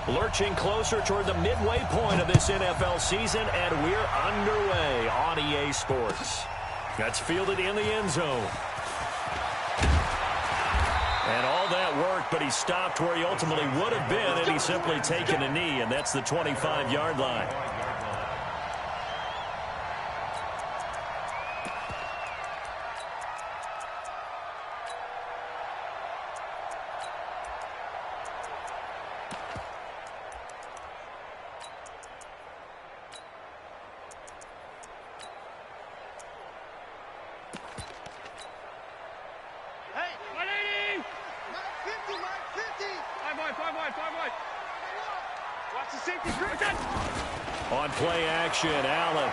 Lurching closer toward the midway point of this NFL season, and we're underway on EA Sports. That's fielded in the end zone. And all that worked, but he stopped where he ultimately would have been, and he's simply taken a knee, and that's the 25-yard line. On play action, Allen.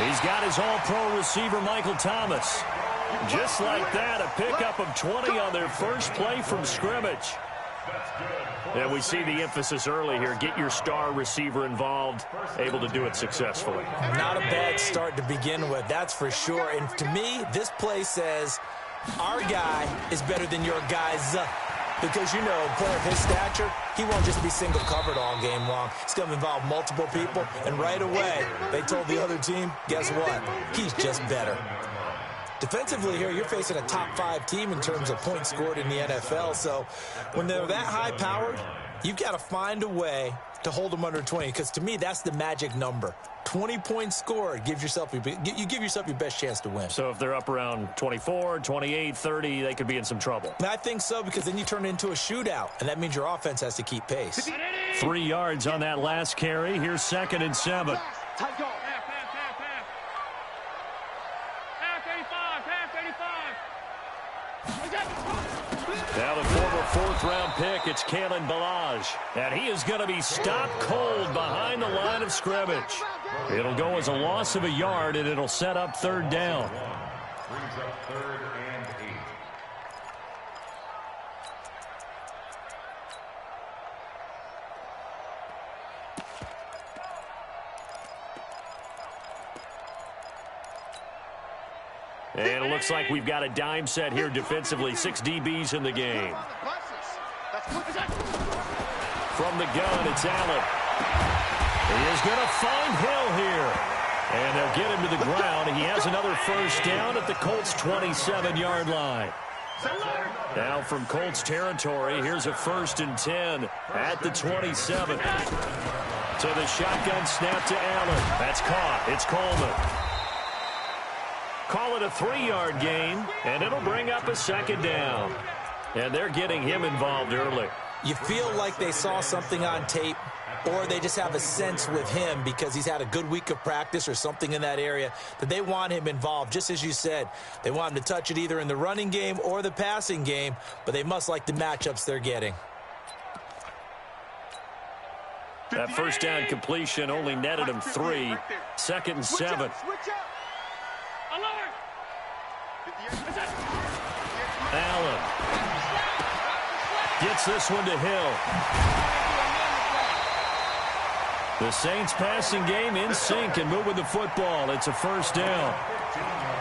He's got his all-pro receiver, Michael Thomas. Just like that, a pickup of 20 on their first play from scrimmage. And we see the emphasis early here. Get your star receiver involved, able to do it successfully. Not a bad start to begin with, that's for sure. And to me, this play says our guy is better than your guy's. Because, you know, a player of his stature, he won't just be single covered all game long. It's going to involve multiple people. And right away, they told the other team, guess what? He's just better. Defensively here, you're facing a top-5 team in terms of points scored in the NFL. So when they're that high-powered, you've got to find a way to hold them under 20. Because to me, that's the magic number. 20 points scored, you give yourself your best chance to win. So if they're up around 24, 28, 30, they could be in some trouble. I think so, because then you turn it into a shootout, and that means your offense has to keep pace. 3 yards on that last carry. Here's 2nd and 7. Now the former 4th-round pick, it's Kalen Ballage. And he is going to be stopped cold behind the line of scrimmage. It'll go as a loss of a yard, and it'll set up 3rd down. Brings up 3rd and 8. And it looks like we've got a dime set here defensively. 6 DBs in the game. From the gun, it's Allen. He is going to find Hill here. And they'll get him to the ground. He has another first down at the Colts' 27-yard line. Now from Colts territory, here's a 1st and 10 at the 27. To the shotgun snap to Allen. That's caught. It's Coleman. Call it a 3-yard gain, and it'll bring up a 2nd down. And they're getting him involved early. You feel like they saw something on tape, or they just have a sense with him because he's had a good week of practice or something in that area that they want him involved. Just as you said, they want him to touch it either in the running game or the passing game, but they must like the matchups they're getting. That first down completion only netted him 3. 2nd and 7. Allen gets this one to Hill. The Saints passing game in sync and moving the football. It's a 1st down.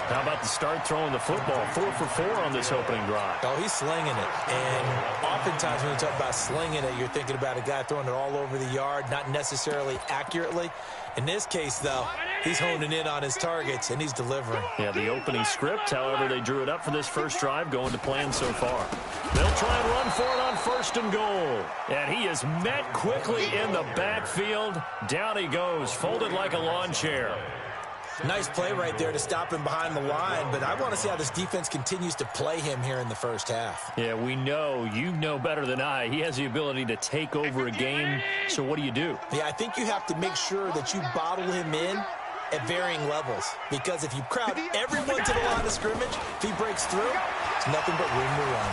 How about the start throwing the football? 4 for 4 on this opening drive. Oh, he's slinging it. And oftentimes when you talk about slinging it, you're thinking about a guy throwing it all over the yard, not necessarily accurately. In this case, though, he's honing in on his targets, and he's delivering. Yeah, the opening script, however, they drew it up for this first drive, going to plan so far. They'll try and run for it on 1st and goal. And he is met quickly in the backfield. Down he goes, folded like a lawn chair. Nice play right there to stop him behind the line, but I want to see how this defense continues to play him here in the first half. Yeah, we know, you know better than I, he has the ability to take over a game, so what do you do? Yeah, I think you have to make sure that you bottle him in at varying levels, because if you crowd everyone to the line of scrimmage, if he breaks through, it's nothing but room to run.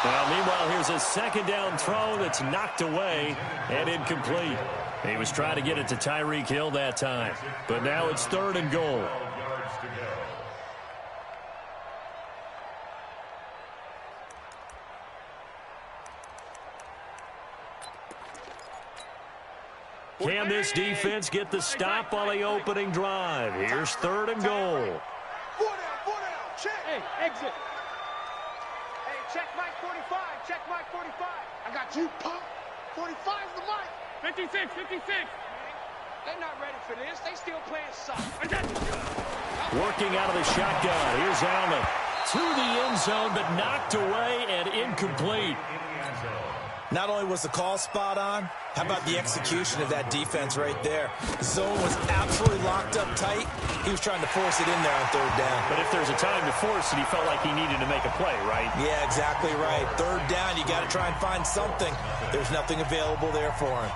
Now, meanwhile, here's a 2nd down throw that's knocked away and incomplete. He was trying to get it to Tyreek Hill that time. But now it's 3rd and goal. Can this defense get the stop on the opening drive? Here's 3rd and goal. Hey, exit. Check Mike 45. Check Mike 45. I got you, punk. 45 is the mic. 56, 56. They're not ready for this. They still playing soft. Working out of the shotgun. Here's Allen. To the end zone, but knocked away and incomplete. Not only was the call spot on, how about the execution of that defense right there? The zone was absolutely locked up tight. He was trying to force it in there on third down. But if there's a time to force it, he felt like he needed to make a play, right? Yeah, exactly right. Third down, you got to try and find something. There's nothing available there for him.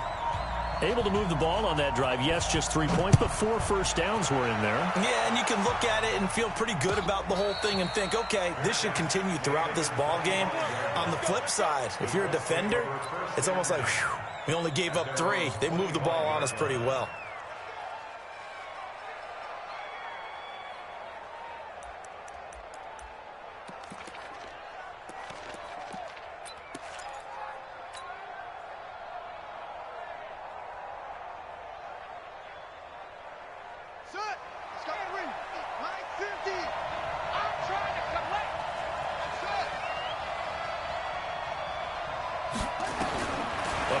Able to move the ball on that drive. Yes, just 3 points, but 4 first downs were in there. Yeah, and you can look at it and feel pretty good about the whole thing and think, okay, this should continue throughout this ball game. On the flip side, if you're a defender, it's almost like, whew, we only gave up 3. They moved the ball on us pretty well.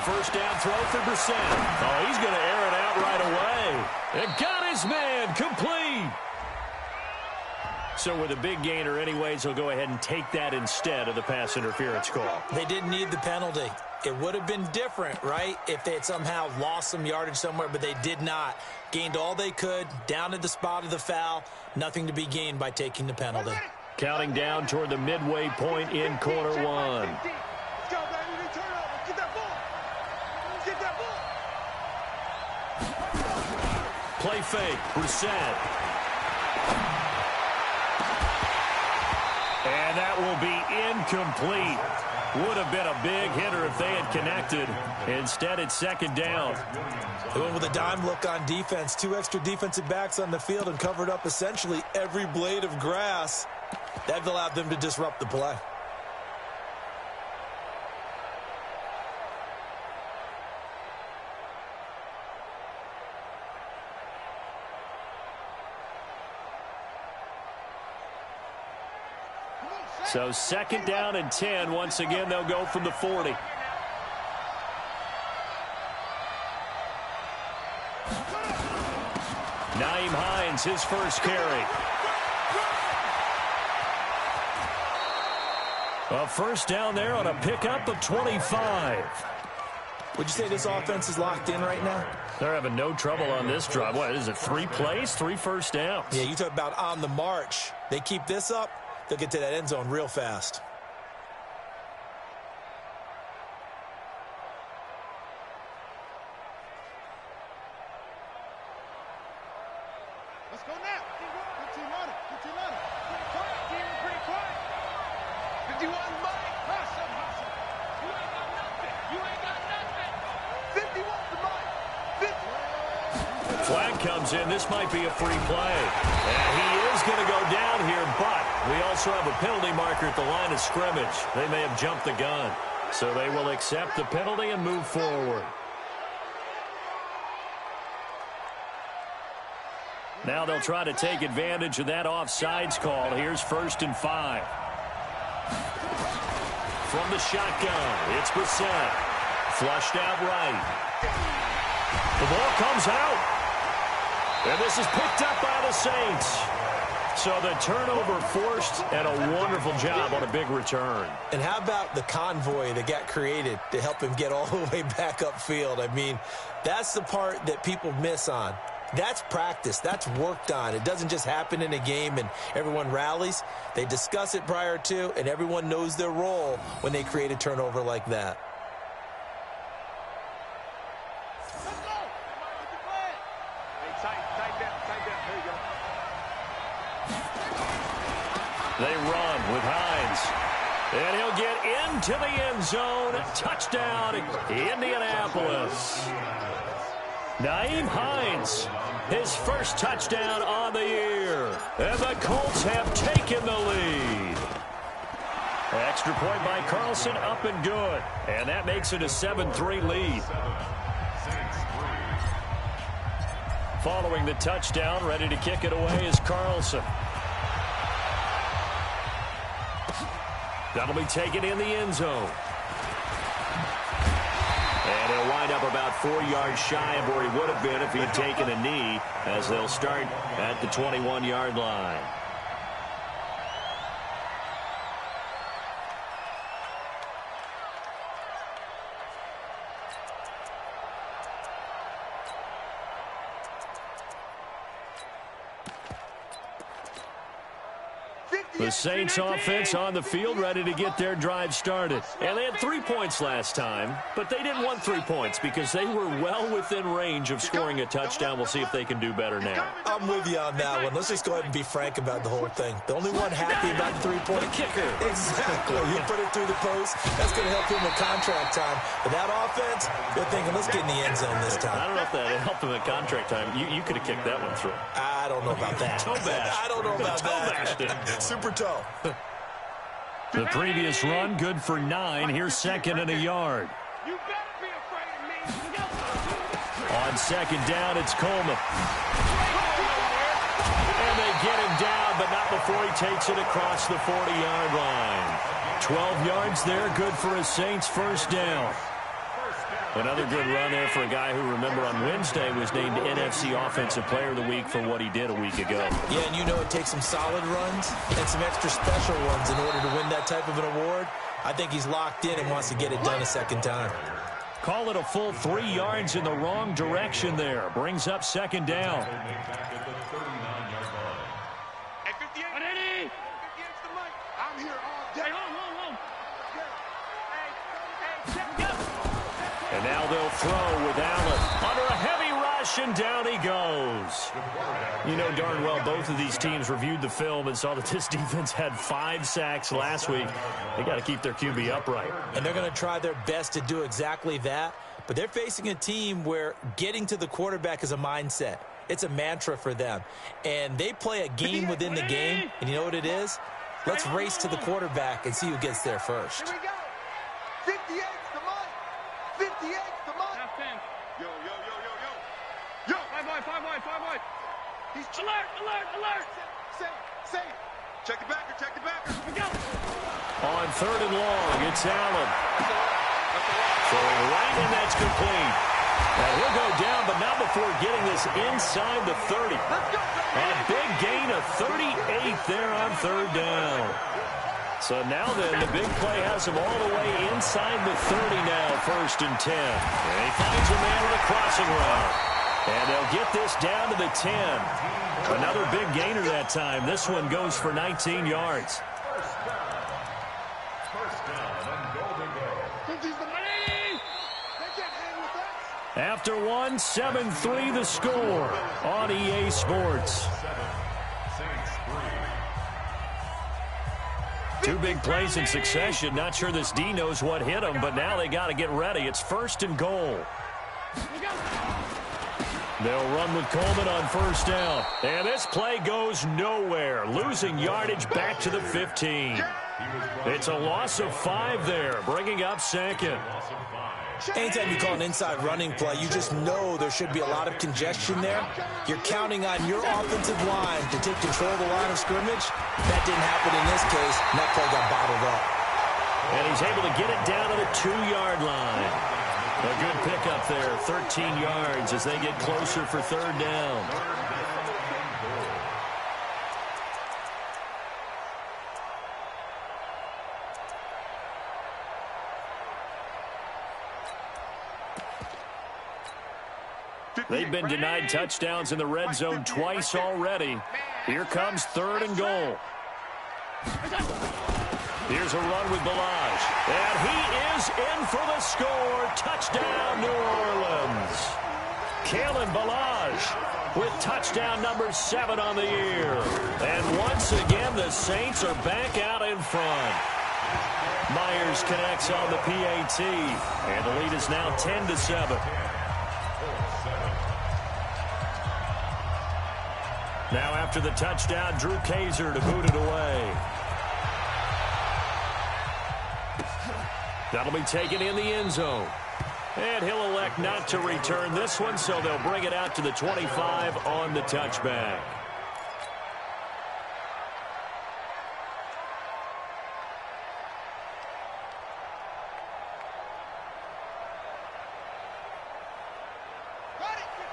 First down throw for Brissett. Oh, he's going to air it out right away. And got his man complete. So with a big gainer anyways, he'll go ahead and take that instead of the pass interference call. They didn't need the penalty. It would have been different, right, if they had somehow lost some yardage somewhere, but they did not. Gained all they could, down at the spot of the foul. Nothing to be gained by taking the penalty. Counting down toward the midway point in quarter one. Play fake, Brissett. And that will be incomplete. Would have been a big hitter if they had connected. Instead, it's second down. They went with a dime look on defense. 2 extra defensive backs on the field and covered up essentially every blade of grass. That allowed them to disrupt the play. So second down and 10. Once again, they'll go from the 40. Nyheim Hines, his first carry. A first down there on a pickup of 25. Would you say this offense is locked in right now? They're having no trouble on this drive. What is it, 3 plays, 3 first downs? Yeah, you talk about on the march. They keep this up, they'll get to that end zone real fast. Let's go now. Good team on it. Good team on it. Pretty quiet, team. Pretty quiet. 51 Mike. Hustle, hustle. You ain't got nothing. You ain't got nothing. 51 for Mike. 50. Flag comes in. This might be a free play. And he is going to go down here, but we also have a penalty marker at the line of scrimmage. They may have jumped the gun. So they will accept the penalty and move forward. Now they'll try to take advantage of that offsides call. Here's 1st and 5. From the shotgun, it's Brissett. Flushed out right. The ball comes out. And this is picked up by the Saints. So the turnover forced, and a wonderful job on a big return. And how about the convoy that got created to help him get all the way back upfield? I mean, that's the part that people miss on. That's practice. That's worked on. It doesn't just happen in a game and everyone rallies. They discuss it prior to, and everyone knows their role when they create a turnover like that. Let's go. Hey, tight down. There you go. They run with Hines. And he'll get into the end zone. Touchdown, Indianapolis. Nyheim Hines, his first touchdown on the year. And the Colts have taken the lead. Extra point by Carlson, up and good. And that makes it a 7-3 lead. Following the touchdown, ready to kick it away is Carlson. That'll be taken in the end zone. And he'll wind up about 4 yards shy of where he would have been if he had taken a knee, as they'll start at the 21-yard line. The Saints offense on the field, ready to get their drive started. And they had 3 points last time, but they didn't want 3 points because they were well within range of scoring a touchdown. We'll see if they can do better now. I'm with you on that one. Let's just go ahead and be frank about the whole thing. The only one happy about the three-point kicker. Exactly. You put it through the post. That's going to help him with contract time. But that offense, they're thinking, let's get in the end zone this time. I don't know if that helped him at contract time. You could have kicked that one through. I don't know about that. Toe bash. I don't know about that. Super toe. The previous run, good for 9. Here's 2nd and a yard. You better be afraid of me. On 2nd down, it's Coleman. And they get him down, but not before he takes it across the 40-yard line. 12 yards there, good for a Saints first down. Another good run there for a guy who, remember, on Wednesday was named NFC Offensive Player of the Week for what he did a week ago. Yeah, and you know it takes some solid runs and some extra special ones in order to win that type of an award. I think he's locked in and wants to get it done a second time. Call it a full 3 yards in the wrong direction there. Brings up 2nd down. Hey, 58. 58's the mic. I'm here all day. Hey, hold. Hey, check go. And now they'll throw with Allen. Under a heavy rush, and down he goes. You know darn well both of these teams reviewed the film and saw that this defense had 5 sacks last week. They got to keep their QB upright. And they're going to try their best to do exactly that. But they're facing a team where getting to the quarterback is a mindset. It's a mantra for them. And they play a game within the game. And you know what it is? Let's race to the quarterback and see who gets there first. Here we go. 58's the mic. 58's the mic. Half 10. Yo. Yo. 5 wide. He's alert. Say. Check the backer. We go. On 3rd and long, it's Allen. Throwing right, and that's complete. Now he'll go down, but not before getting this inside the 30. Let's go. A big gain of 38 there on 3rd down. So now then, the big play has him all the way inside the 30 now, 1st and 10. And he finds a man on a crossing route. And they'll get this down to the 10. Another big gainer that time. This one goes for 19 yards. After one, 7-3 the score on EA Sports. 2 big plays in succession. Not sure this D knows what hit him, but now they got to get ready. It's 1st and goal. They'll run with Coleman on 1st down. And this play goes nowhere. Losing yardage back to the 15. It's a loss of 5 there, bringing up 2nd. Anytime you call an inside running play, you just know there should be a lot of congestion there. You're counting on your offensive line to take control of the line of scrimmage. That didn't happen in this case, and that play got bottled up. And he's able to get it down to the 2-yard line. A good pickup there, 13 yards as they get closer for 3rd down. They've been denied touchdowns in the red zone twice already. Here comes 3rd and goal. Here's a run with Balaj. And he is in for the score. Touchdown, New Orleans. Kalen Balaj with touchdown number 7 on the year. And once again, the Saints are back out in front. Myers connects on the PAT. And the lead is now 10-7. Now after the touchdown, Drew Kaiser to boot it away. That'll be taken in the end zone. And he'll elect not to return this one, so they'll bring it out to the 25 on the touchback.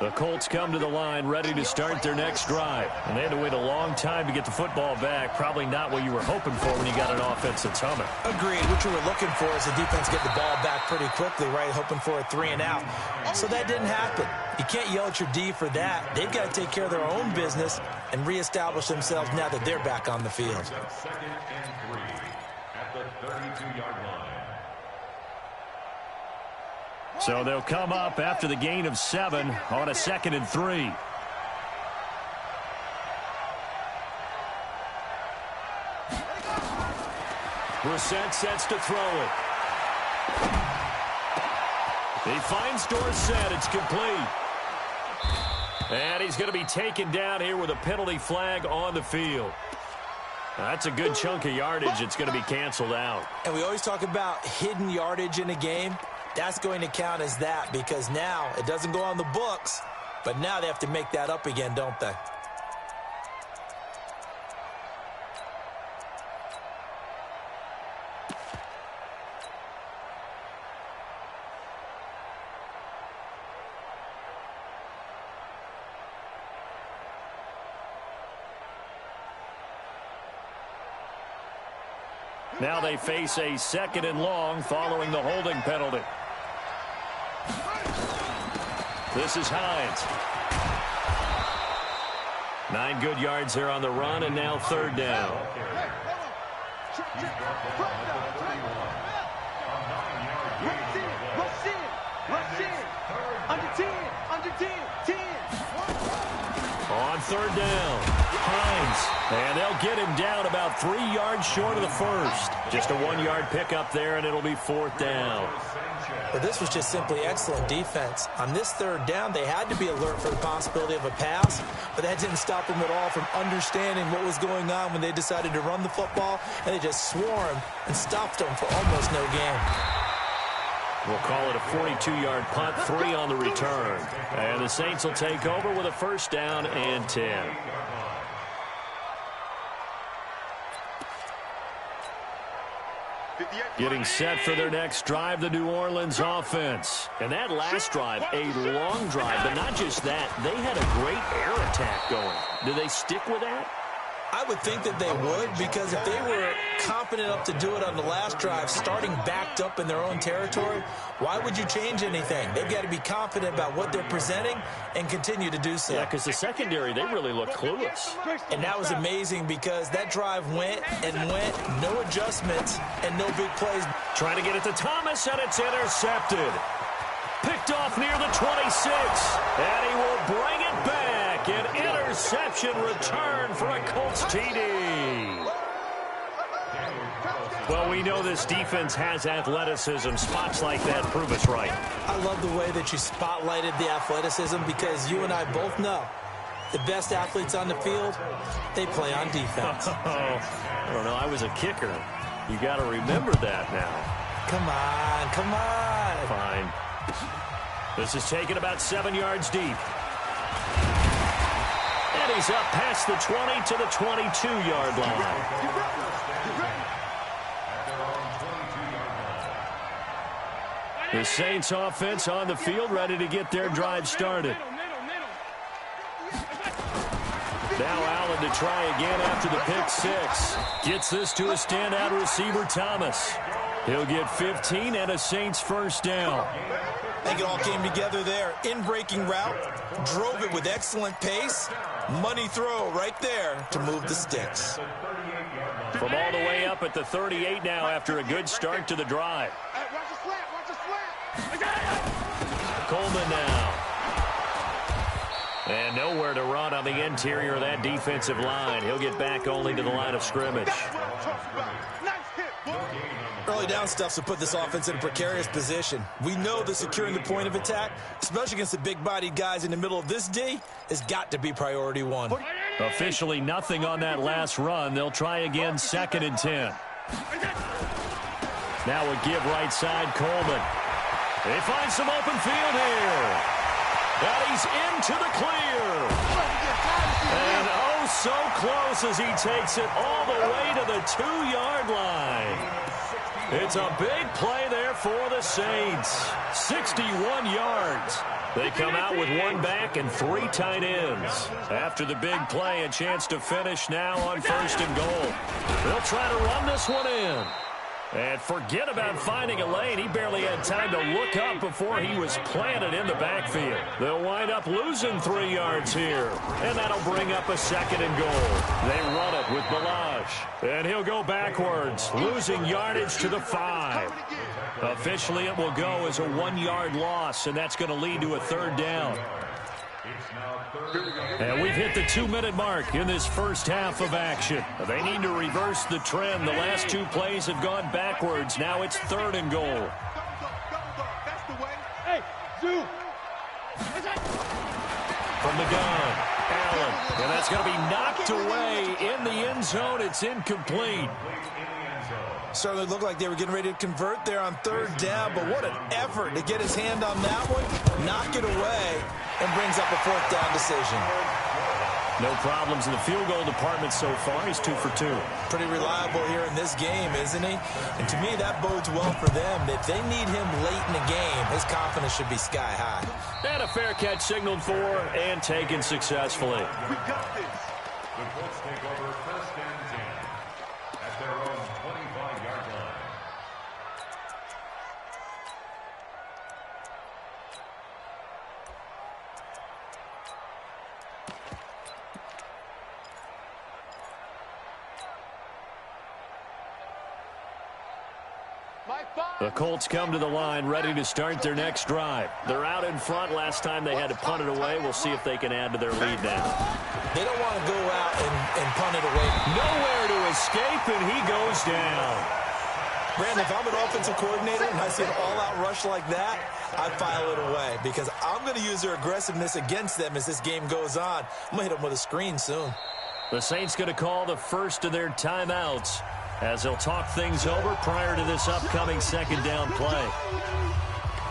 The Colts come to the line ready to start their next drive. And they had to wait a long time to get the football back. Probably not what you were hoping for when you got an offense that's humming. Agreed. What you were looking for is the defense get the ball back pretty quickly, right? Hoping for a 3 and out. So that didn't happen. You can't yell at your D for that. They've got to take care of their own business and reestablish themselves now that they're back on the field. 2nd and 3 at the 32-yard line. So they'll come up after the gain of 7 on a 2nd and 3. Brissett sets to throw it. He finds Dorsett. It's complete. And he's going to be taken down here with a penalty flag on the field. That's a good chunk of yardage. It's going to be canceled out. And we always talk about hidden yardage in a game. That's going to count as that because now it doesn't go on the books, but now they have to make that up again, don't they? Now they face a 2nd and long following the holding penalty. This is Hines. 9 good yards here on the run, and now 3rd down. On 3rd down, Hines. And they'll get him down about 3 yards short of the first. Just a 1-yard pickup there, and it'll be 4th down. But this was just simply excellent defense. On this 3rd down, they had to be alert for the possibility of a pass, but that didn't stop them at all from understanding what was going on when they decided to run the football, and they just swarmed and stopped them for almost no gain. We'll call it a 42-yard punt, 3 on the return. And the Saints will take over with a 1st down and 10. Getting set for their next drive, the New Orleans offense. And that last drive, a long drive, but not just that. They had a great air attack going. Do they stick with that? I would think that they would, because if they were confident enough to do it on the last drive, starting backed up in their own territory, why would you change anything? They've got to be confident about what they're presenting and continue to do so. Yeah, because the secondary, they really look clueless. And that was amazing because that drive went and went, no adjustments and no big plays. Trying to get it to Thomas, and it's intercepted. Picked off near the 26, and he will bring it back. An interception return for a Colts TD. Well, we know this defense has athleticism. Spots like that prove us right. I love the way that you spotlighted the athleticism because you and I both know the best athletes on the field, they play on defense. I don't know. I was a kicker. You got to remember that now. Come on, come on. Fine. This is taken about 7 yards deep. And he's up past the 20 to the 22-yard line. The Saints offense on the field, ready to get their drive started. Now Allen to try again after the pick 6. Gets this to a standout receiver, Thomas. He'll get 15 and a Saints 1st down. I think it all came together there. In-breaking route, drove it with excellent pace. Money throw right there to move the sticks. From all the way up at the 38 now after a good start to the drive. Coleman now. And nowhere to run on the interior of that defensive line. He'll get back only to the line of scrimmage. Early down stuffs will put this offense in a precarious position. We know that securing the point of attack, especially against the big-bodied guys in the middle of this D, has got to be priority 1. Officially nothing on that last run. They'll try again 2nd and 10. Now a give right side, Coleman. They find some open field here. And he's into the clear. And oh, so close as he takes it all the way to the 2-yard line. It's a big play there there for the Saints. 61 yards. They come out with one back and 3 tight ends. After the big play, a chance to finish now on 1st and goal. They'll try to run this one in. And forget about finding a lane. He barely had time to look up before he was planted in the backfield. They'll wind up losing 3 yards here. And that'll bring up a 2nd and goal. They run it with Balazs. And he'll go backwards, losing yardage to the 5. Officially, it will go as a 1-yard loss, and that's going to lead to a 3rd down. And we've hit the 2-minute mark in this first half of action. They need to reverse the trend. The last 2 plays have gone backwards. Now it's 3rd and goal. That's the way. Hey, Zoo. From the gun, Allen. And that's going to be knocked away in the end zone. It's incomplete. Certainly looked like they were getting ready to convert there on 3rd down, but what an effort to get his hand on that one, knock it away, and brings up a 4th down decision. No problems in the field goal department so far. He's 2 for 2. Pretty reliable here in this game, isn't he? And to me, that bodes well for them. If they need him late in the game, his confidence should be sky high. And a fair catch signaled for and taken successfully. We got this. The Colts take over 1st and 10 at their own 25-yard line. The Colts come to the line ready to start their next drive. They're out in front. Last time they had to punt it away. We'll see if they can add to their lead now. They don't want to go out and punt it away. Nowhere to escape, and he goes down. Brandon, if I'm an offensive coordinator and I see an all-out rush like that, I file it away because I'm going to use their aggressiveness against them as this game goes on. I'm going to hit them with a screen soon. The Saints going to call the first of their timeouts as they'll talk things over prior to this upcoming 2nd down play.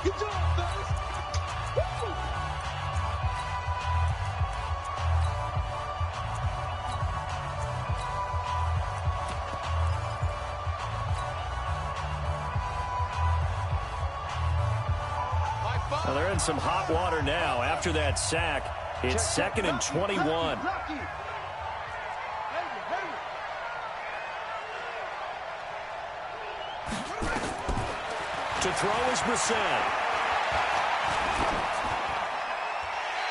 Good job, fellas. Woo! Well, they're in some hot water now. After that sack, it's 2nd and 21. To throw is Brissett.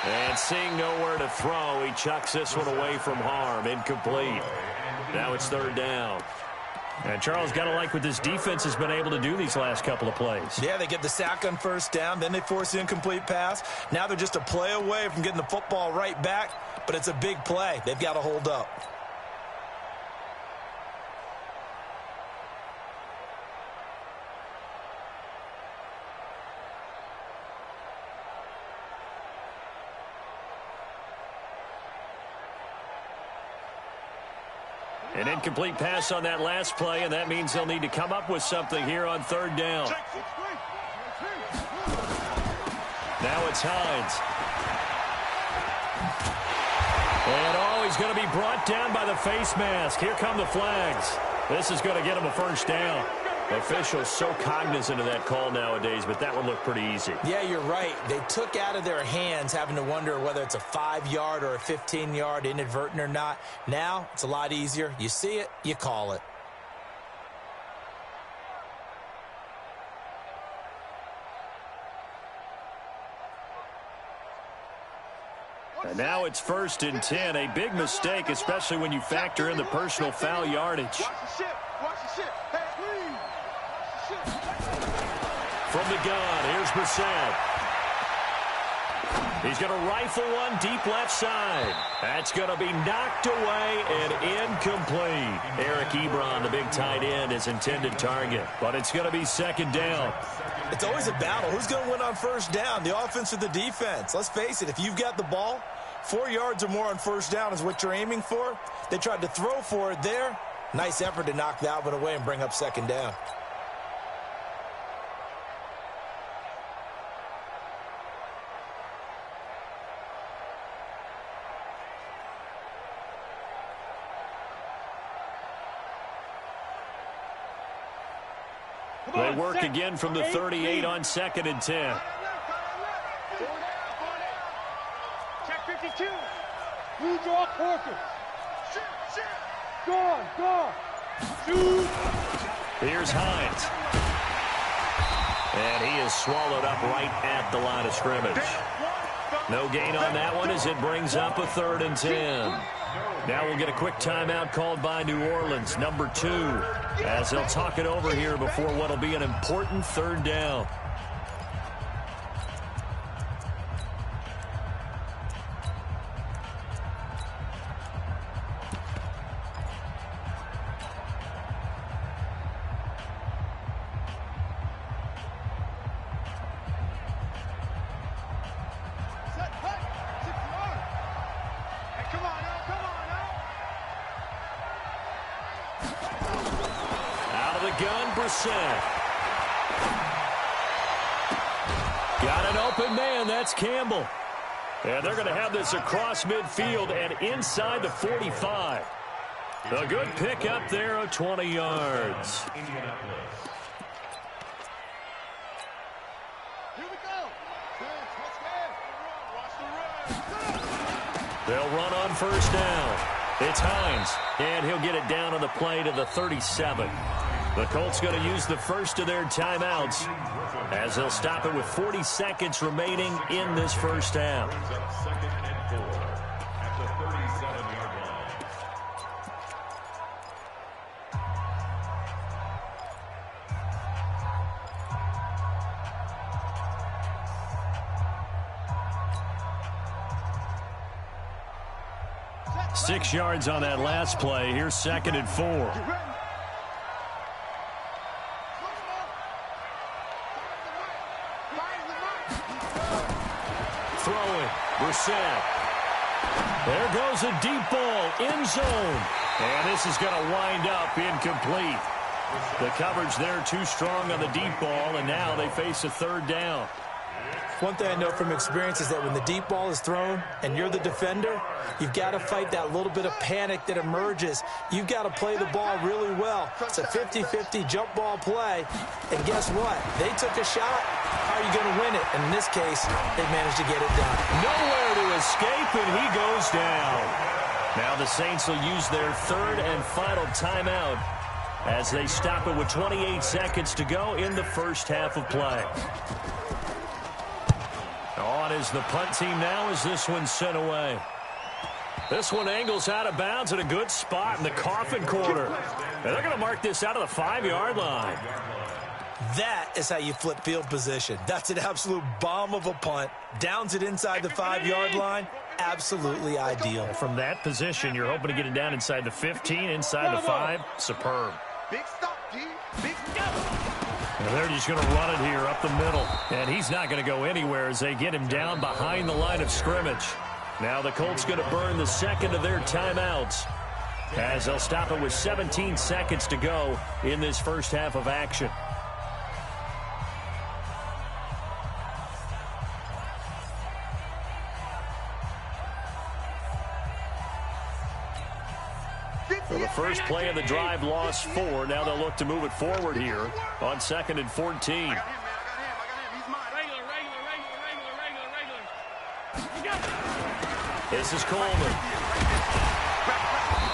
And seeing nowhere to throw, he chucks this one away from harm. Incomplete. Now it's 3rd down. And Charles, got to like what this defense has been able to do these last couple of plays. Yeah, they get the sack on 1st down, then they force the incomplete pass. Now they're just a play away from getting the football right back, but it's a big play. They've got to hold up. An incomplete pass on that last play, and that means they'll need to come up with something here on 3rd down. Now it's Hines. And he's going to be brought down by the face mask. Here come the flags. This is going to get him a 1st down. Officials so cognizant of that call nowadays, but that one looked pretty easy. Yeah, you're right. They took out of their hands having to wonder whether it's a 5-yard or a 15-yard inadvertent or not. Now, it's a lot easier. You see it, you call it. And now it's 1st and 10. A big mistake, especially when you factor in the personal foul yardage. Watch the ship. Watch the ship. Hey, please. Watch the ship. From the gun, here's Brissett. He's going to rifle one deep left side. That's going to be knocked away and incomplete. Eric Ebron, the big tight end, is intended target. But it's going to be 2nd down. It's always a battle. Who's going to win on 1st down, the offense or the defense? Let's face it, if you've got the ball, 4 yards or more on 1st down is what you're aiming for. They tried to throw for it there. Nice effort to knock that one away and bring up 2nd down. They work again from the 38 on 2nd and 10. Check 52. Blue draw quarter. Go. Shoot. Here's Hines. And he is swallowed up right at the line of scrimmage. No gain on that one as it brings up a 3rd and 10. Now we'll get a quick timeout called by New Orleans, number 2, as they'll talk it over here before what will be an important 3rd down. Got an open man. That's Campbell. And they're going to have this across midfield and inside the 45. A good pick up there of 20 yards. Here we go. They'll run on 1st down. It's Hines, and he'll get it down on the play to the 37. The Colts going to use the first of their timeouts as they'll stop it with 40 seconds remaining in this first half. 2nd and 4 at the 37-yard line. 6 yards on that last play. Here's 2nd and 4. Throwing, Brissett. There goes a deep ball, end zone. And this is going to wind up incomplete. The coverage there too strong on the deep ball, and now they face a 3rd down. One thing I know from experience is that when the deep ball is thrown and you're the defender, you've got to fight that little bit of panic that emerges. You've got to play the ball really well. It's a 50-50 jump ball play. And guess what? They took a shot. How are you going to win it? And in this case, they managed to get it done. Nowhere to escape, and he goes down. Now the Saints will use their 3rd and final timeout as they stop it with 28 seconds to go in the first half of play. On is the punt team now as this one's sent away. This one angles out of bounds at a good spot in the coffin corner. And they're going to mark this out of the 5-yard line. That is how you flip field position. That's an absolute bomb of a punt. Downs it inside the 5-yard line. Absolutely ideal. From that position, you're hoping to get it down inside the 15, inside the 5. Superb. Big stop, D. Big stop. And they're just going to run it here up the middle. And he's not going to go anywhere as they get him down behind the line of scrimmage. Now the Colts going to burn the 2nd of their timeouts as they'll stop it with 17 seconds to go in this first half of action. So the first play of the drive lost 4. Now they'll look to move it forward here on 2nd and 14. This is Coleman.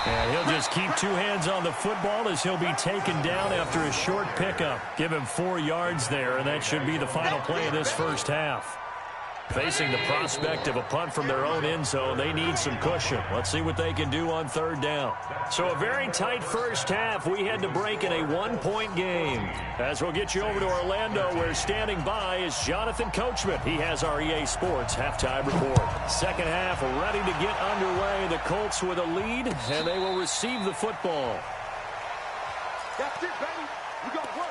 And he'll just keep 2 hands on the football as he'll be taken down after a short pickup. Give him 4 yards there, and that should be the final play of this first half. Facing the prospect of a punt from their own end zone, they need some cushion. Let's see what they can do on 3rd down. So a very tight first half. We had to break in a 1-point game. As we'll get you over to Orlando, where standing by is Jonathan Coachman. He has our EA Sports halftime report. Second half ready to get underway. The Colts with a lead, and they will receive the football. That's it, baby. We got to work.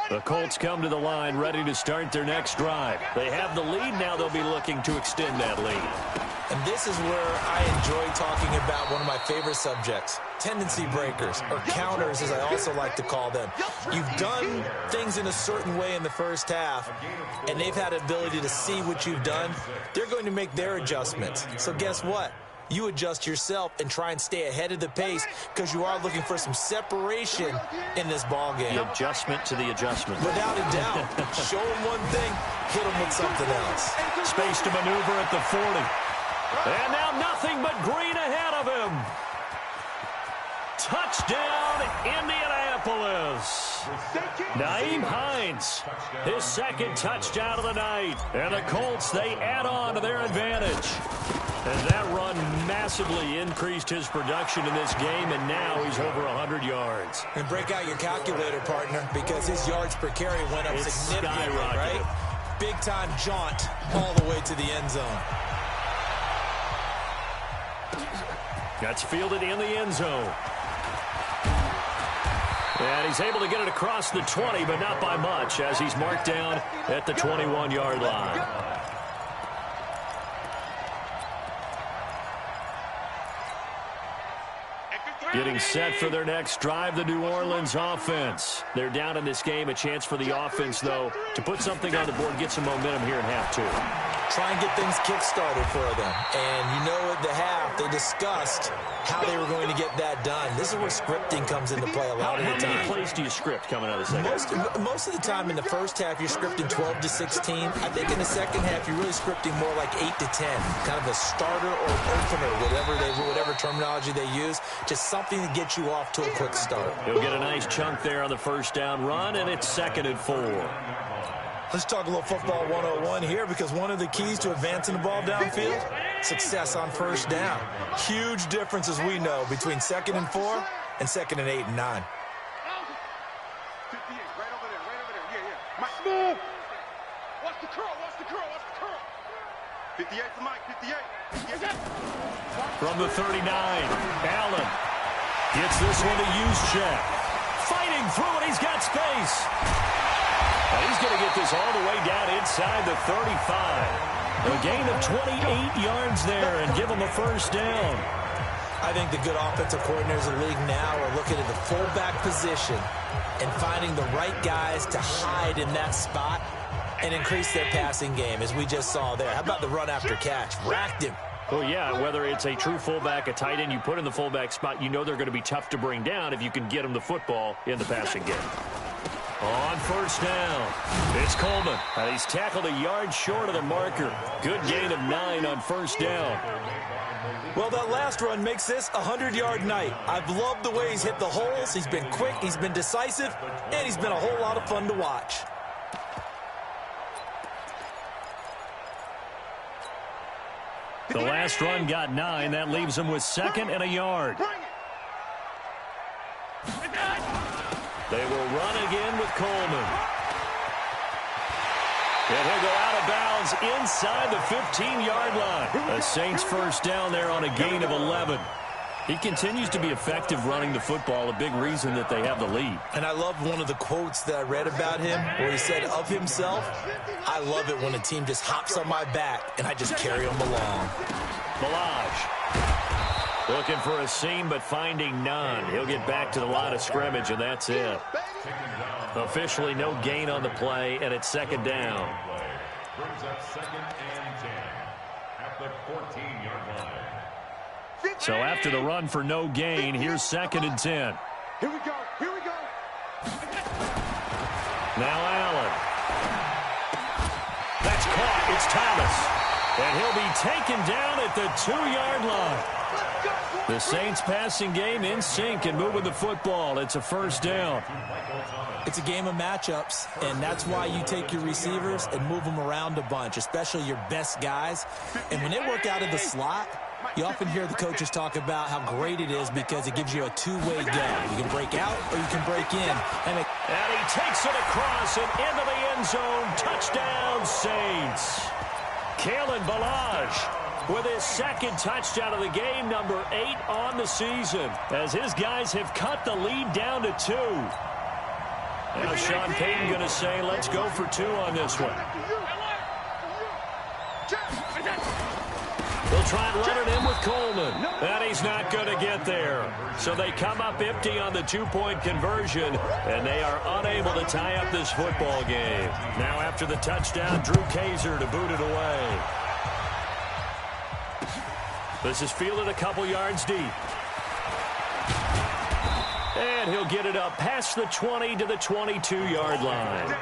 The Colts come to the line ready to start their next drive. They have the lead. Now they'll be looking to extend that lead. And this is where I enjoy talking about one of my favorite subjects, tendency breakers, or counters as I also like to call them. You've done things in a certain way in the first half, and they've had the ability to see what you've done. They're going to make their adjustments. So guess what? You adjust yourself and try and stay ahead of the pace because you are looking for some separation in this ball game. The adjustment to the adjustment. Without a doubt. Show them one thing, hit them with something else. Space to maneuver at the 40. And now nothing but green ahead of him. Touchdown, Indianapolis. Nyheim Hines, his second touchdown of the night. And the Colts, they add on to their advantage. And that run massively increased his production in this game, and now he's over 100 yards. And break out your calculator, partner, because his yards per carry went up significantly, right? Big-time jaunt all the way to the end zone. That's fielded in the end zone. And he's able to get it across the 20, but not by much, as he's marked down at the 21-yard line. Getting set for their next drive, the New Orleans offense. They're down in this game. A chance for the offense, though, to put something on the board, get some momentum here in half two. Try and get things kick-started for them. And you know at the half, they discussed how they were going to get that done. This is where scripting comes into play a lot of the time. How many plays do you script coming out of the second? Most of the time in the first half, you're scripting 12 to 16. I think in the second half, you're really scripting more like 8 to 10. Kind of a starter or opener, whatever terminology they use. Just something to get you off to a quick start. He'll get a nice chunk there on the first down run, and it's 2nd and 4. Let's talk a little football 101 here, because one of the keys to advancing the ball downfield, success on first down. Huge difference, as we know, between 2nd and 4 and 2nd and 8 and 9. 58, right over there, yeah. Mike, move! Watch the curl, watch the curl, watch the curl. 58 to Mike, 58. From the 39, Allen gets this one to Juszczyk. Fighting through it, he's got space. And he's going to get this all the way down inside the 35. A gain of 28 yards there and give him a first down. I think the good offensive coordinators in the league now are looking at the fullback position and finding the right guys to hide in that spot and increase their passing game, as we just saw there. How about the run after catch? Racked him. Oh, yeah, whether it's a true fullback, a tight end you put in the fullback spot, you know they're going to be tough to bring down if you can get them the football in the passing game. On first down, it's Coleman. And he's tackled a yard short of the marker. Good gain of 9 on first down. Well, that last run makes this a 100-yard night. I've loved the way he's hit the holes. He's been quick, he's been decisive, and he's been a whole lot of fun to watch. The last run got 9. That leaves him with 2nd and a yard. They will run again with Coleman. And he'll go out of bounds inside the 15-yard line. A Saints first down there on a gain of 11. He continues to be effective running the football, a big reason that they have the lead. And I love one of the quotes that I read about him where he said of himself, "I love it when a team just hops on my back and I just carry them along." Balaj looking for a seam but finding none. He'll get back to the line of scrimmage, and that's it. Officially no gain on the play, and it's 2nd down. Brings up 2nd and 10 at the 14-yard line. So after the run for no gain, here's 2nd and 10. Here we go, here we go. Now Allen. That's caught. It's Thomas. And he'll be taken down at the 2-yard line. The Saints passing game in sync and moving the football. It's a first down. It's a game of matchups, and that's why you take your receivers and move them around a bunch, especially your best guys. And when they work out of the slot, you often hear the coaches talk about how great it is because it gives you a two-way go. You can break out or you can break in. And he takes it across and into the end zone. Touchdown, Saints. Kalen Balaj with his 2nd touchdown of the game, number 8 on the season, as his guys have cut the lead down to 2. Now Sean Payton going to say, let's go for 2 on this one. They'll try and run it in with Coleman. And he's not going to get there. So they come up empty on the two-point conversion, and they are unable to tie up this football game. Now after the touchdown, Drew Kaiser to boot it away. This is fielded a couple yards deep. And he'll get it up past the 20 to the 22-yard line.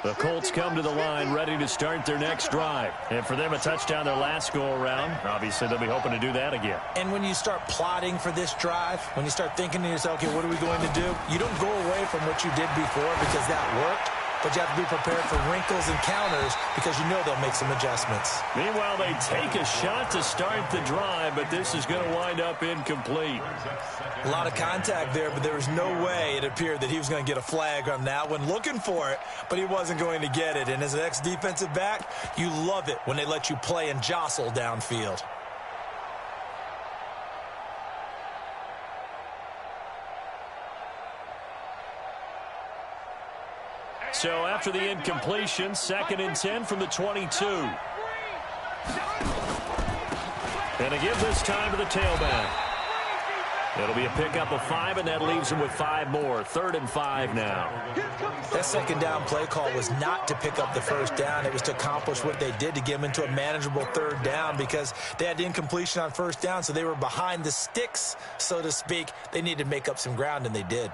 The Colts come to the line ready to start their next drive. And for them, a touchdown their last go-around. Obviously, they'll be hoping to do that again. And when you start plotting for this drive, when you start thinking to yourself, okay, what are we going to do? You don't go away from what you did before because that worked. But you have to be prepared for wrinkles and counters because you know they'll make some adjustments. Meanwhile, they take a shot to start the drive, but this is going to wind up incomplete. A lot of contact there, but there was no way it appeared that he was going to get a flag on that one. Looking for it, but he wasn't going to get it. And as an ex-defensive back, you love it when they let you play and jostle downfield. So after the incompletion, 2nd and 10 from the 22. And a give this time to the tailback. It'll be a pickup of 5, and that leaves him with 5 more. 3rd and 5 now. That second down play call was not to pick up the first down. It was to accomplish what they did to get him into a manageable 3rd down because they had the incompletion on 1st down, so they were behind the sticks, so to speak. They needed to make up some ground, and they did.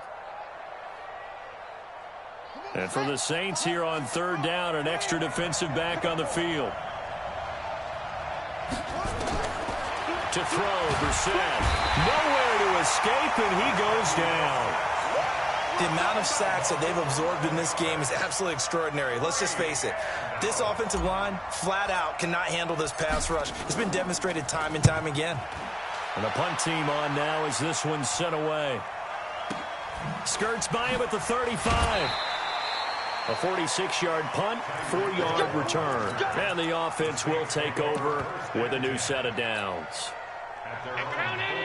And for the Saints here on 3rd down, an extra defensive back on the field. To throw, Brissett. Nowhere to escape, and he goes down. The amount of sacks that they've absorbed in this game is absolutely extraordinary. Let's just face it. This offensive line, flat out, cannot handle this pass rush. It's been demonstrated time and time again. And the punt team on now as this one's sent away. Skirts by him at the 35. A 46-yard punt, 4-yard return. And the offense will take over with a new set of downs.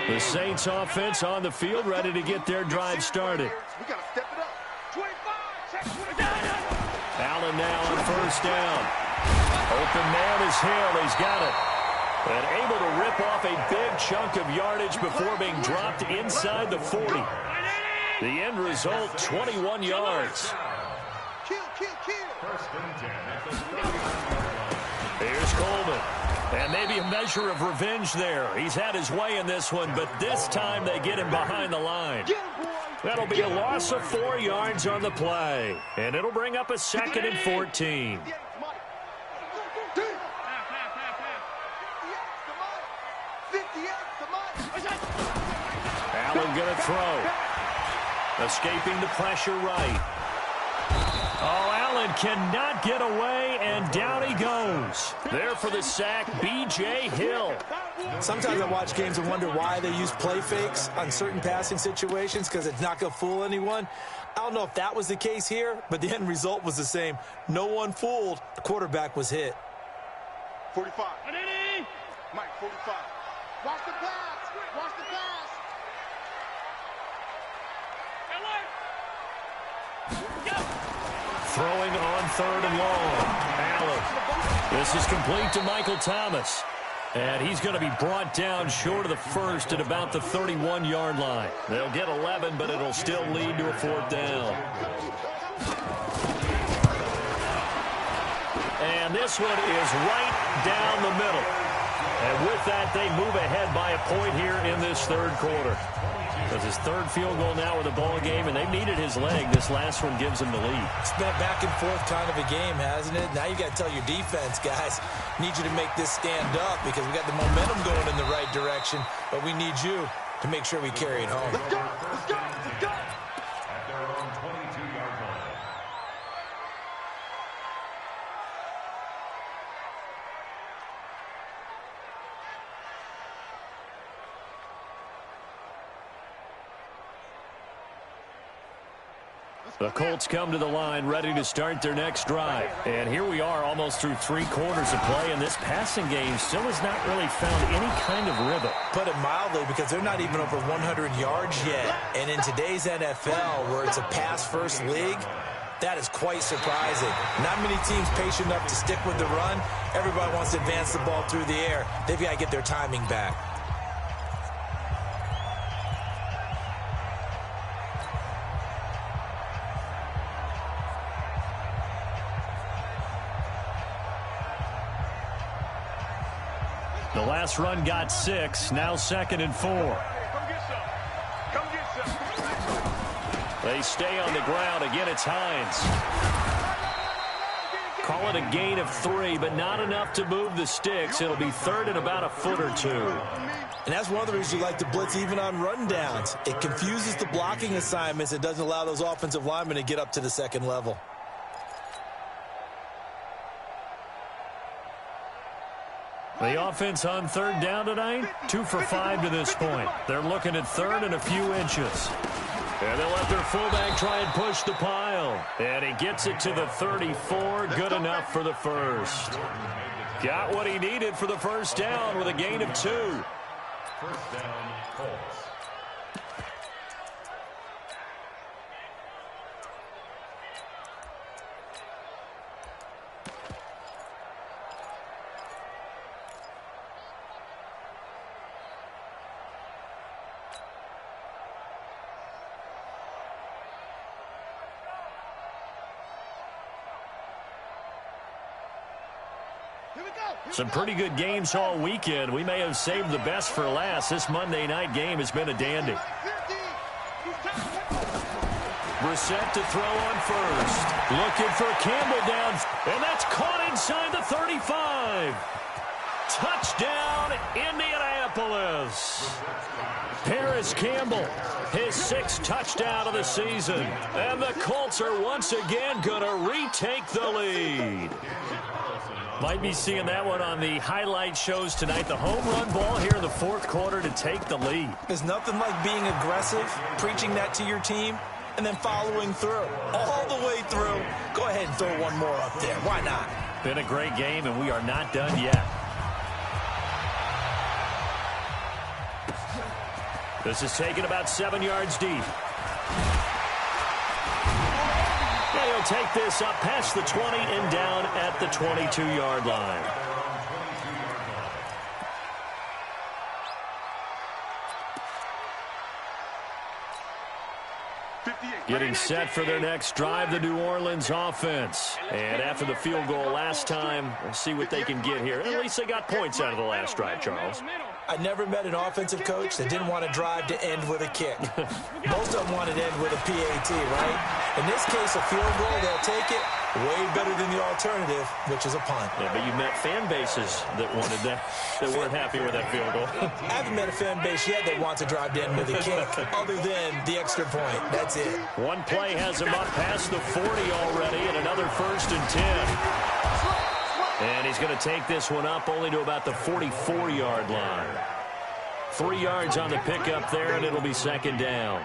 The Saints offense on the field ready to get their drive started. Allen now on 1st down. Open man is Hill. He's got it. And able to rip off a big chunk of yardage before being dropped inside the 40. The end result, 21 yards. Here's Coleman. And maybe a measure of revenge there. He's had his way in this one, but this time they get him behind the line. That'll be a loss of 4 yards on the play. And it'll bring up a 2nd and 14. Allen gonna throw. Escaping the pressure right. Oh, Allen cannot get away, and down he goes. There for the sack, B.J. Hill. Sometimes I watch games and wonder why they use play fakes on certain passing situations because it's not going to fool anyone. I don't know if that was the case here, but the end result was the same. No one fooled. The quarterback was hit. 45. Mike, 45. Watch the pass. Watch the pass. Throwing on 3rd and long. Allen. This is complete to Michael Thomas. And he's going to be brought down short of the 1st at about the 31-yard line. They'll get 11, but it'll still lead to a 4th down. And this one is right down the middle. And with that, they move ahead by a point here in this 3rd quarter. That's his 3rd field goal now with the ball game, and they've needed his leg. This last one gives him the lead. It's been a back-and-forth kind of a game, hasn't it? Now you got to tell your defense, guys, need you to make this stand up because we got the momentum going in the right direction, but we need you to make sure we carry it home. Let's go. Let's go. Let's go. At their own 22-yard line. The Colts come to the line ready to start their next drive. And here we are almost through 3 quarters of play, and this passing game still has not really found any kind of rhythm. Put it mildly, because they're not even over 100 yards yet. And in today's NFL, where it's a pass-first league, that is quite surprising. Not many teams patient enough to stick with the run. Everybody wants to advance the ball through the air. They've got to get their timing back. The last run got 6, now 2nd and 4. Come get some. They stay on the ground. Again, it's Hines. Call it a gain of 3, but not enough to move the sticks. It'll be 3rd and about a foot or 2. And that's one of the reasons you like to blitz even on run downs. It confuses the blocking assignments. It doesn't allow those offensive linemen to get up to the second level. The offense on 3rd down tonight, 2 for 5 to this point. They're looking at 3rd and a few inches. And they'll let their fullback try and push the pile. And he gets it to the 34, good enough for the first. Got what he needed for the first down with a gain of 2. First down, Colts. Some pretty good games all weekend. We may have saved the best for last. This Monday night game has been a dandy. Brissett to throw on first. Looking for Campbell down. And that's caught inside the 35. Touchdown, Indianapolis. Paris Campbell, his 6th touchdown of the season. And the Colts are once again going to retake the lead. Might be seeing that one on the highlight shows tonight. The home run ball here in the 4th quarter to take the lead. There's nothing like being aggressive, preaching that to your team, and then following through. All the way through. Go ahead and throw one more up there. Why not? Been a great game, and we are not done yet. This is taken about 7 yards deep. He'll take this up past the 20 and down at the 22-yard line. Getting set for their next drive, the New Orleans offense. And after the field goal last time, we'll see what they can get here. At least they got points out of the last drive, Charles. I never met an offensive coach that didn't want to drive to end with a kick. Most of them wanted to end with a PAT, right? In this case, a field goal, they'll take it. Way better than the alternative, which is a punt. Yeah, but you met fan bases that wanted that, that weren't happy with that field goal. I haven't met a fan base yet that wants to drive to end with a kick, other than the extra point. That's it. One play has him up past the 40 already, and another 1st and 10. And he's going to take this one up only to about the 44-yard line. 3 yards on the pickup there, and it'll be 2nd down.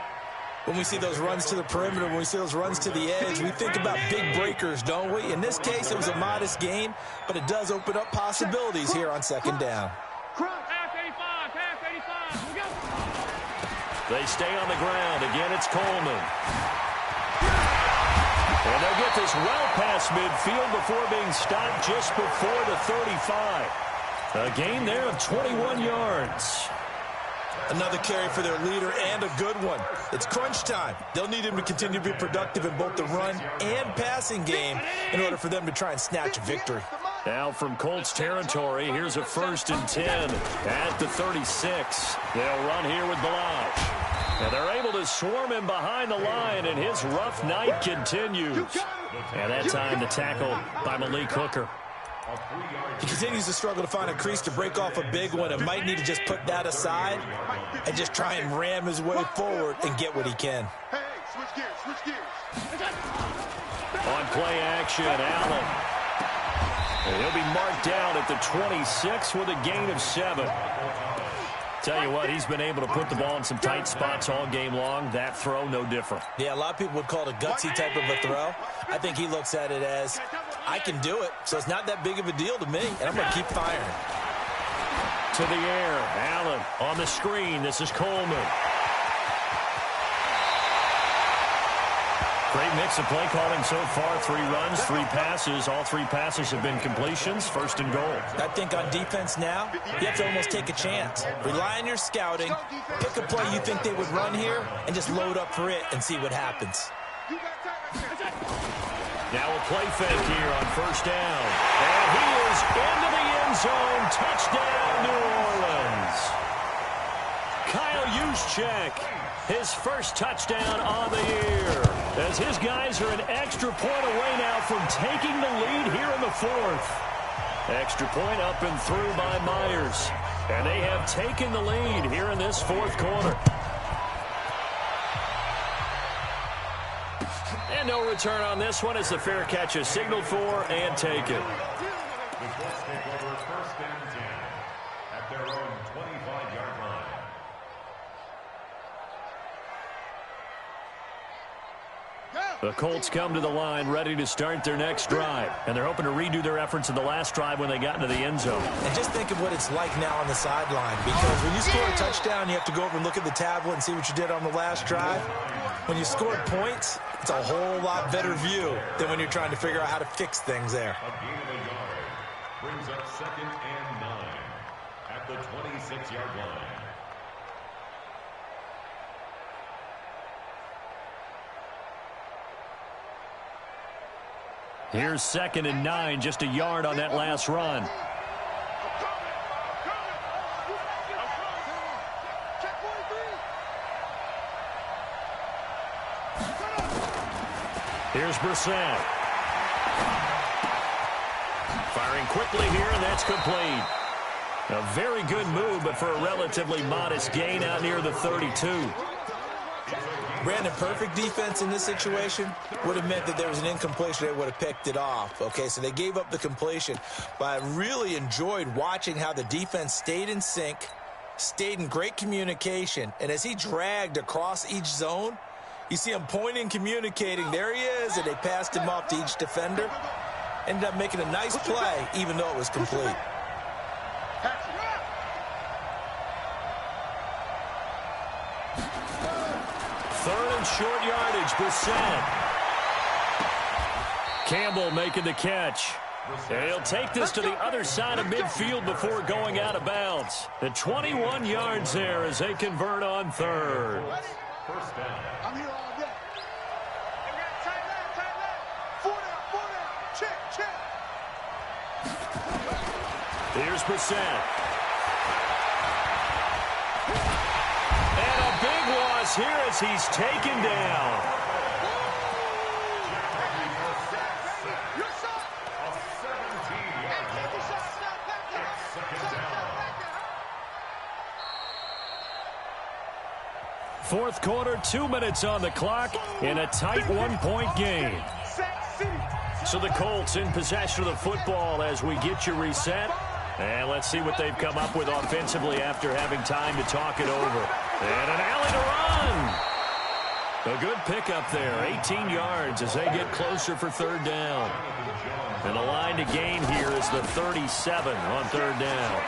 When we see those runs to the perimeter, when we see those runs to the edge, we think about big breakers, don't we? In this case, it was a modest gain, but it does open up possibilities here on 2nd down. They stay on the ground. Again, it's Coleman. And they'll get this well past midfield before being stopped just before the 35. A gain there of 21 yards. Another carry for their leader, and a good one. It's crunch time. They'll need him to continue to be productive in both the run and passing game in order for them to try and snatch a victory. Now from Colts territory, here's a 1st and 10 at the 36. They'll run here with Balaj. And they're able to swarm him behind the line, and his rough night continues. And that time the tackle by Malik Hooker. He continues to struggle to find a crease to break off a big one, and might need to just put that aside and just try and ram his way forward and get what he can. Hey, switch gears. On play action, Allen. And he'll be marked down at the 26 with a gain of 7. Tell you what, he's been able to put the ball in some tight spots all game long. That throw, no different. Yeah, a lot of people would call it a gutsy type of a throw. I think he looks at it as, I can do it, so it's not that big of a deal to me, and I'm going to keep firing. To the air, Allen on the screen. This is Coleman. Great mix of play calling so far. 3 runs, 3 passes. All 3 passes have been completions. First and goal. I think on defense now, you have to almost take a chance. Rely on your scouting. Pick a play you think they would run here and just load up for it and see what happens. Now a play fake here on first down. And he is into the end zone. Touchdown, New Orleans. Kyle Juszczyk, his first touchdown on the year, as his guys are an extra point away now from taking the lead here in the 4th. Extra point up and through by Myers. And they have taken the lead here in this 4th quarter. And no return on this one as the fair catch is signaled for and taken. The Colts take over first and 10 at their own 25-yard line. The Colts come to the line ready to start their next drive. And they're hoping to redo their efforts in the last drive when they got into the end zone. And just think of what it's like now on the sideline. Because when you score a touchdown, you have to go over and look at the tablet and see what you did on the last drive. When you scored points, it's a whole lot better view than when you're trying to figure out how to fix things there. A gain of a yard brings up second and 9 at the 26-yard line. Here's second and 9, just a yard on that last run. Here's Brissett. Firing quickly here, and that's complete. A very good move, but for a relatively modest gain out near the 32. Brandon, perfect defense in this situation would have meant that there was an incompletion. They would have picked it off. Okay, so they gave up the completion. But I really enjoyed watching how the defense stayed in sync, stayed in great communication. And as he dragged across each zone, you see him pointing, communicating. There he is, and they passed him off to each defender. Ended up making a nice play, even though it was complete. Third and short yardage, Brissett. Campbell making the catch. And he'll take this to the other side of midfield before going out of bounds. The 21 yards there as they convert on third. First down. I'm here all day. Tight left. 4 down. Check. Here's Brissett. And a big loss here as he's taken down. Fourth quarter, 2 minutes on the clock in a tight 1-point game. So the Colts in possession of the football as we get you reset. And let's see what they've come up with offensively after having time to talk it over. And an alley to run. A good pickup there, 18 yards as they get closer for third down. And the line to gain here is the 37 on third down.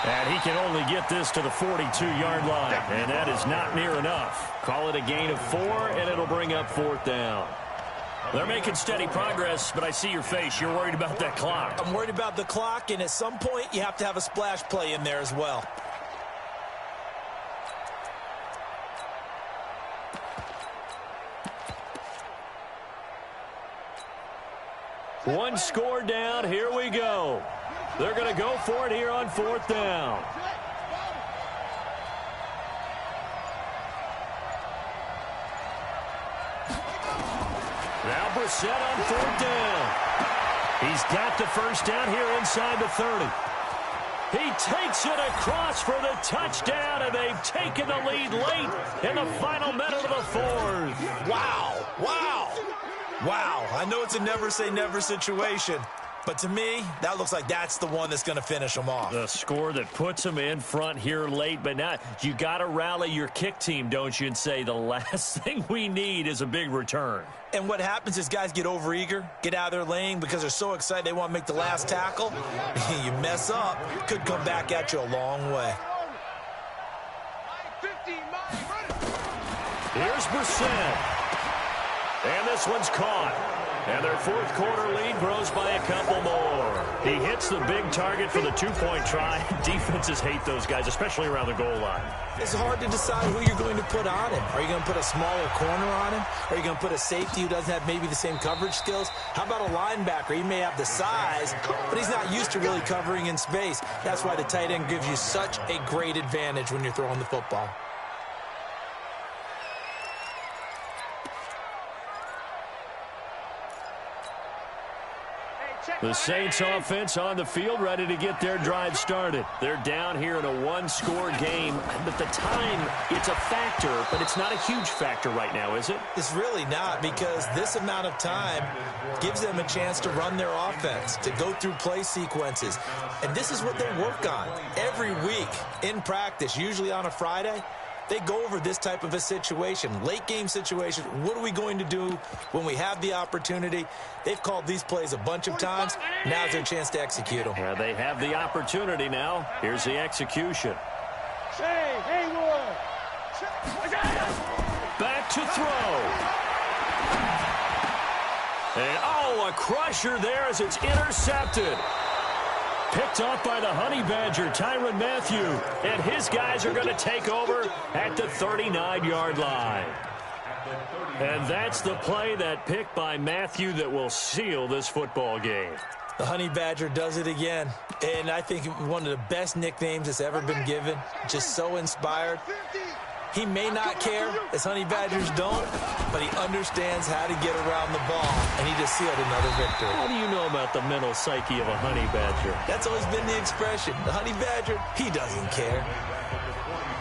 And he can only get this to the 42-yard line, and that is not near enough. Call it a gain of 4, and it'll bring up fourth down. They're making steady progress, but I see your face. You're worried about that clock. I'm worried about the clock, and at some point, you have to have a splash play in there as well. One score down. Here we go. They're going to go for it here on fourth down. Now Brissett on fourth down. He's got the first down here inside the 30. He takes it across for the touchdown, and they've taken the lead late in the final minute of the fourth. Wow. I know it's a never say never situation, But to me, that looks like that's the one that's going to finish them off. The score that puts them in front here late, but now you got to rally your kick team, don't you, and say the last thing we need is a big return. And what happens is guys get overeager, get out of their lane because they're so excited they want to make the last tackle. You mess up, could come back at you a long way. Here's Brissett. And this one's caught. And their fourth quarter lead grows by a couple more. He hits the big target for the two-point try. Defenses hate those guys, especially around the goal line. It's hard to decide who you're going to put on him. Are you going to put a smaller corner on him? Are you going to put a safety who doesn't have maybe the same coverage skills? How about a linebacker? He may have the size, but he's not used to really covering in space. That's why the tight end gives you such a great advantage when you're throwing the football. The Saints offense on the field, ready to get their drive started. They're down here in a one-score game, but the time, it's a factor, but it's not a huge factor right now, is it? It's really not, because this amount of time gives them a chance to run their offense, to go through play sequences. And this is what they work on every week in practice, usually on a Friday. They go over this type of a situation, late game situation. What are we going to do when we have the opportunity? They've called these plays a bunch of times. Now's their chance to execute them. Yeah, they have the opportunity now. Here's the execution. Back to throw. And, oh, a crusher there as it's intercepted. Picked off by the Honey Badger, Tyrann Mathieu. And his guys are going to take over at the 39-yard line. And that's the play, that pick by Mathieu, that will seal this football game. The Honey Badger does it again. And I think one of the best nicknames that's ever been given. Just so inspired. He may not care, as Honey Badgers don't, but he understands how to get around the ball, and he just sealed another victory. How do you know about the mental psyche of a Honey Badger? That's always been the expression. The Honey Badger, he doesn't care.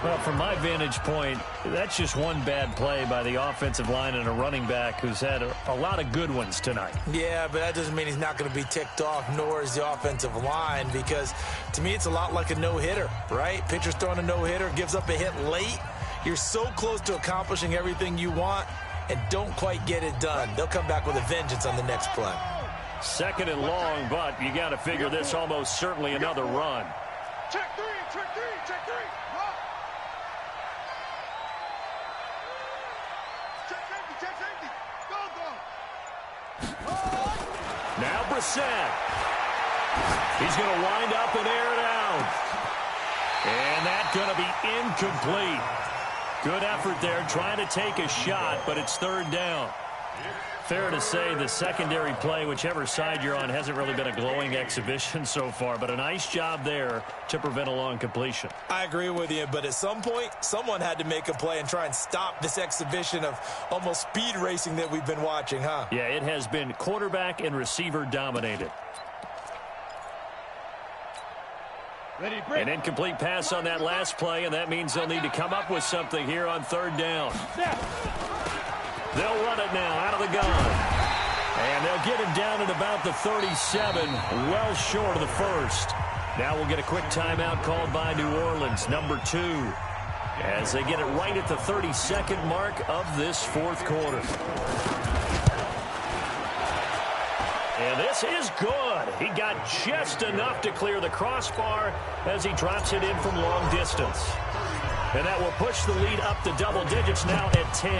Well, from my vantage point, that's just one bad play by the offensive line and a running back who's had a lot of good ones tonight. Yeah, but that doesn't mean he's not going to be ticked off, nor is the offensive line, because to me it's a lot like a no-hitter, right? Pitcher's throwing a no-hitter, gives up a hit late. You're so close to accomplishing everything you want and don't quite get it done. They'll come back with a vengeance on the next play. Second and long, but you got to figure this almost certainly another run. Check three, check three, check three. Run. Check safety. Go. Now Brissett. He's going to wind up and air it out. And that's going to be incomplete. Good effort there, trying to take a shot, but it's third down. Fair to say the secondary play, whichever side you're on, hasn't really been a glowing exhibition so far, but a nice job there to prevent a long completion. I agree with you, but at some point, someone had to make a play and try and stop this exhibition of almost speed racing that we've been watching, huh? Yeah, it has been quarterback and receiver dominated. An incomplete pass on that last play, and that means they'll need to come up with something here on third down. They'll run it now out of the gun. And they'll get him down at about the 37, well short of the first. Now we'll get a quick timeout called by New Orleans, number 2, as they get it right at the 32nd mark of this fourth quarter. And this is good. He got just enough to clear the crossbar as he drops it in from long distance. And that will push the lead up to double digits now at 10.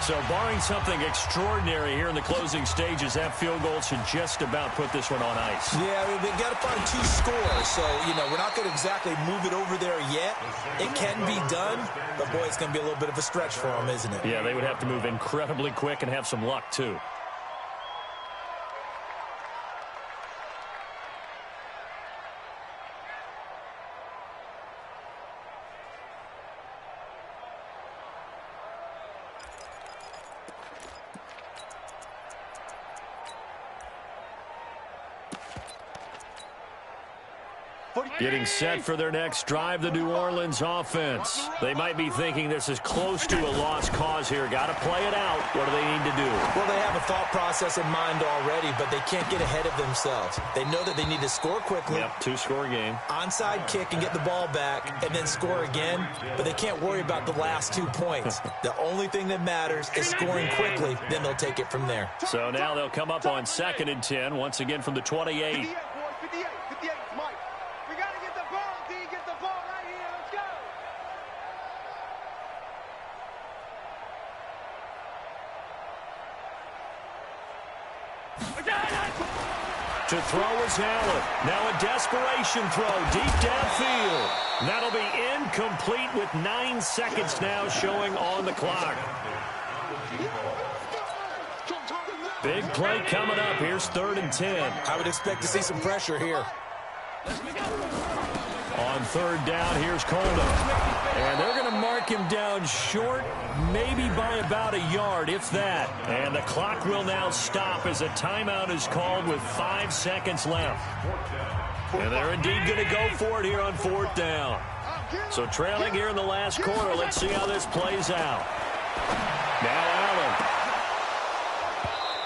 So barring something extraordinary here in the closing stages, that field goal should just about put this one on ice. Yeah, I mean, they've got to find 2 scores. So, you know, we're not going to exactly move it over there yet. It can be done, but, boy, it's going to be a little bit of a stretch for them, isn't it? Yeah, they would have to move incredibly quick and have some luck, too. Getting set for their next drive, the New Orleans offense. They might be thinking this is close to a lost cause here. Got to play it out. What do they need to do? Well, they have a thought process in mind already, but they can't get ahead of themselves. They know that they need to score quickly. Yep, two-score game. Onside kick and get the ball back and then score again, but they can't worry about the last 2 points. The only thing that matters is scoring quickly, then they'll take it from there. So now they'll come up on 2nd and 10, once again from the 28. 58, Mike. We got to get the ball, D. Get the ball right here. Let's go. To throw is Allen. Now a desperation throw deep downfield. That'll be incomplete with 9 seconds now showing on the clock. Big play coming up. Here's 3rd and 10. I would expect to see some pressure here. On 3rd down, here's Coleman. And they're going to mark him down short, maybe by about a yard, if that. And the clock will now stop as a timeout is called with 5 seconds left. And they're indeed going to go for it here on 4th down. So trailing here in the last quarter, let's see how this plays out. Now Allen.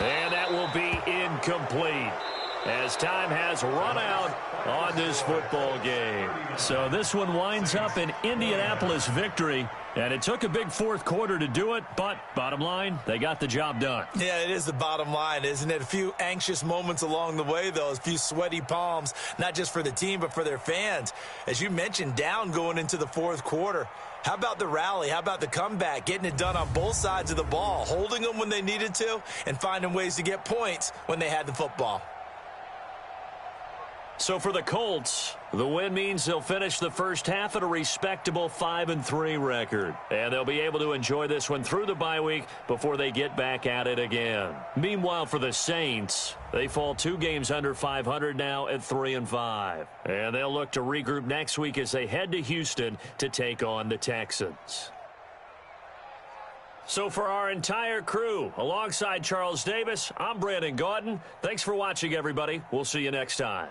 And that will be incomplete as time has run out on this football game. So this one winds up an Indianapolis victory, and it took a big 4th quarter to do it, but bottom line, they got the job done. Yeah, it is the bottom line, isn't it? A few anxious moments along the way, though, a few sweaty palms, not just for the team, but for their fans. As you mentioned, down going into the 4th quarter. How about the rally? How about the comeback? Getting it done on both sides of the ball, holding them when they needed to, and finding ways to get points when they had the football. So for the Colts, the win means they'll finish the first half at a respectable 5-3 record. And they'll be able to enjoy this one through the bye week before they get back at it again. Meanwhile, for the Saints, they fall 2 games under 500 now at 3-5. And they'll look to regroup next week as they head to Houston to take on the Texans. So for our entire crew, alongside Charles Davis, I'm Brandon Gaudin. Thanks for watching, everybody. We'll see you next time.